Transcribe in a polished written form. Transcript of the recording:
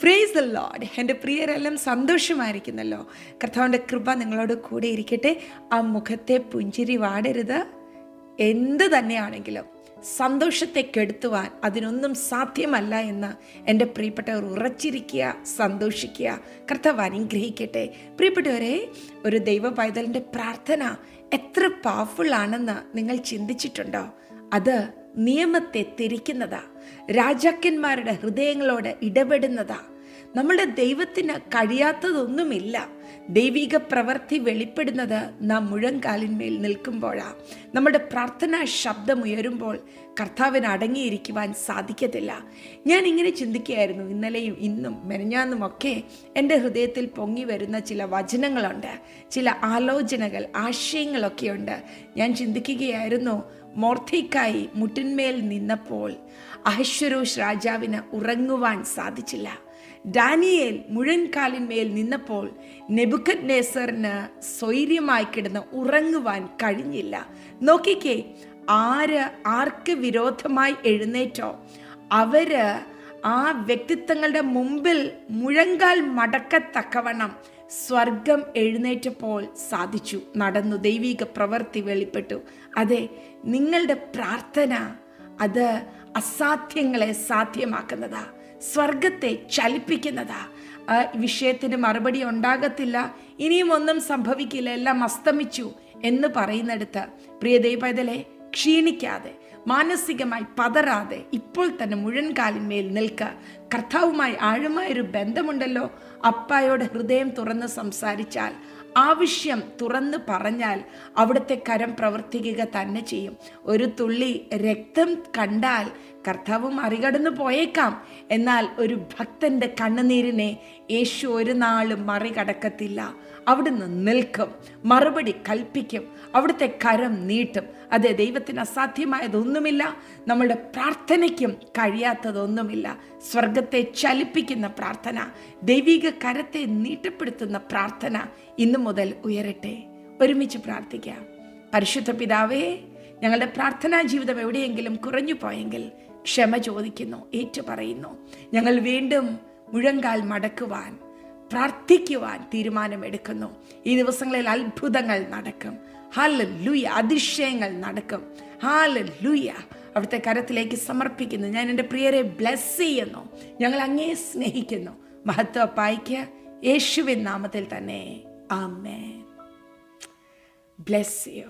Praise the Lord. എൻ്റെ പ്രിയരെല്ലാം സന്തോഷമായിരിക്കുന്നല്ലോ. കർത്താവിൻ്റെ കൃപ നിങ്ങളോട് കൂടെ ഇരിക്കട്ടെ. ആ മുഖത്തെ പുഞ്ചിരി വാടരുത്. എന്ത് തന്നെയാണെങ്കിലും സന്തോഷത്തെ കെടുത്തുവാൻ അതിനൊന്നും സാധ്യമല്ല എന്ന് എൻ്റെ പ്രിയപ്പെട്ടവർ ഉറച്ചിരിക്കുക, സന്തോഷിക്കുക. കർത്താവ് അനുഗ്രഹിക്കട്ടെ. പ്രിയപ്പെട്ടവരെ, ഒരു ദൈവ പൈതലിൻ്റെ പ്രാർത്ഥന എത്ര പവർഫുൾ ആണെന്ന് നിങ്ങൾ ചിന്തിച്ചിട്ടുണ്ടോ? അത് നിയമത്തെ തിരിക്കുന്നതാ, രാജാക്കന്മാരുടെ ഹൃദയങ്ങളോട് ഇടപെടുന്നതാ. നമ്മളുടെ ദൈവത്തിന് കഴിയാത്തതൊന്നുമില്ല. ദൈവിക പ്രവൃത്തി വെളിപ്പെടുന്നത് നാം മുഴങ്കാലിന്മേൽ നിൽക്കുമ്പോഴാണ്. നമ്മുടെ പ്രാർത്ഥനാ ശബ്ദമുയരുമ്പോൾ കർത്താവിന് അടങ്ങിയിരിക്കുവാൻ സാധിക്കത്തില്ല. ഞാൻ ഇങ്ങനെ ചിന്തിക്കുകയായിരുന്നു. ഇന്നലെയും ഇന്നും മെനഞ്ഞാന്നുമൊക്കെ എൻ്റെ ഹൃദയത്തിൽ പൊങ്ങി വരുന്ന ചില വചനങ്ങളുണ്ട്, ചില ആലോചനകൾ, ആശയങ്ങളൊക്കെയുണ്ട്. ഞാൻ ചിന്തിക്കുകയായിരുന്നു, മൊർദെഖായി മുട്ടിന്മേൽ നിന്നപ്പോൾ അഹശ്വേരോശ് രാജാവിന് ഉറങ്ങുവാൻ സാധിച്ചില്ല. ദാനിയേൽ മുഴങ്കാലിന്മേൽ നിന്നപ്പോൾ നെബൂഖദ്നേസറിന് സ്വൈര്യമായി കിടന്ന് ഉറങ്ങുവാൻ കഴിഞ്ഞില്ല. നോക്കിക്കേ, ആർക്ക് വിരോധമായി എഴുന്നേറ്റോ അവര് ആ വ്യക്തിത്വങ്ങളുടെ മുമ്പിൽ മുഴങ്കാൽ മടക്കത്തക്കവണ്ണം സ്വർഗം എഴുന്നേറ്റപ്പോൾ സാധിച്ചു, നടന്നു, ദൈവിക പ്രവൃത്തി വെളിപ്പെട്ടു. അതെ, നിങ്ങളുടെ പ്രാർത്ഥന അത് അസാധ്യങ്ങളെ സാധ്യമാക്കുന്നതാ, സ്വർഗത്തെ ചലിപ്പിക്കുന്നതാ. വിഷയത്തിന് മറുപടി ഉണ്ടാകത്തില്ല, ഇനിയും ഒന്നും സംഭവിക്കില്ല, എല്ലാം അസ്തമിച്ചു എന്ന് പറയുന്നിടത്ത് പ്രിയ ദൈവപൈതലേ, ക്ഷീണിക്കാതെ, മാനസികമായി പതറാതെ ഇപ്പോൾ തന്നെ മുഴൻകാലിന്മേൽ നിൽക്കുക. കർത്താവുമായി ആഴമായൊരു ബന്ധമുണ്ടല്ലോ. അപ്പായോട് ഹൃദയം തുറന്ന് സംസാരിച്ചാൽ, ആവശ്യം തുറന്ന് പറഞ്ഞാൽ അവിടുത്തെ കരം പ്രവർത്തിക്കുക തന്നെ ചെയ്യും. ഒരു തുള്ളി രക്തം കണ്ടാൽ കർത്താവ് മറികടന്നു പോയേക്കാം, എന്നാൽ ഒരു ഭക്തന്റെ കണ്ണുനീരിനെ യേശു ഒരു നാളും മറികടക്കത്തില്ല. അവിടുന്ന് നിൽക്കും, മറുപടി കൽപ്പിക്കും, അവിടുത്തെ കരം നീട്ടും. അതെ, ദൈവത്തിന് അസാധ്യമായതൊന്നുമില്ല, നമ്മളുടെ പ്രാർത്ഥനയ്ക്കും കഴിയാത്തതൊന്നുമില്ല. സ്വർഗത്തെ ചലിപ്പിക്കുന്ന പ്രാർത്ഥന, ദൈവിക കരത്തെ നീട്ടപ്പെടുത്തുന്ന പ്രാർത്ഥന ഇന്നു മുതൽ ഉയരട്ടെ. ഒരുമിച്ച് പ്രാർത്ഥിക്കാം. പരിശുദ്ധ പിതാവേ, ഞങ്ങളുടെ പ്രാർത്ഥനാ ജീവിതം എവിടെയെങ്കിലും കുറഞ്ഞു പോയെങ്കിൽ ക്ഷമ ചോദിക്കുന്നു, ഏറ്റുപറയുന്നു. ഞങ്ങൾ വീണ്ടും മുഴങ്കാൽ മടക്കുവാൻ, പ്രാർത്ഥിക്കുവാൻ തീരുമാനമെടുക്കുന്നു. ഈ ദിവസങ്ങളിൽ അത്ഭുതങ്ങൾ നടക്കും. ഹല്ലേലൂയ. അതിശയങ്ങൾ നടക്കും. ഹല്ലേലൂയ. അവിടുത്തെ കരത്തിലേക്ക് സമർപ്പിക്കുന്നു. ഞാൻ എൻ്റെ പ്രിയരെ ബ്ലെസ് ചെയ്യുന്നു. ഞങ്ങൾ അങ്ങേ സ്നേഹിക്കുന്നു. മഹത്വം പായിക്ക് യേശുവിൻ നാമത്തിൽ തന്നെ. ആമേൻ. Bless U.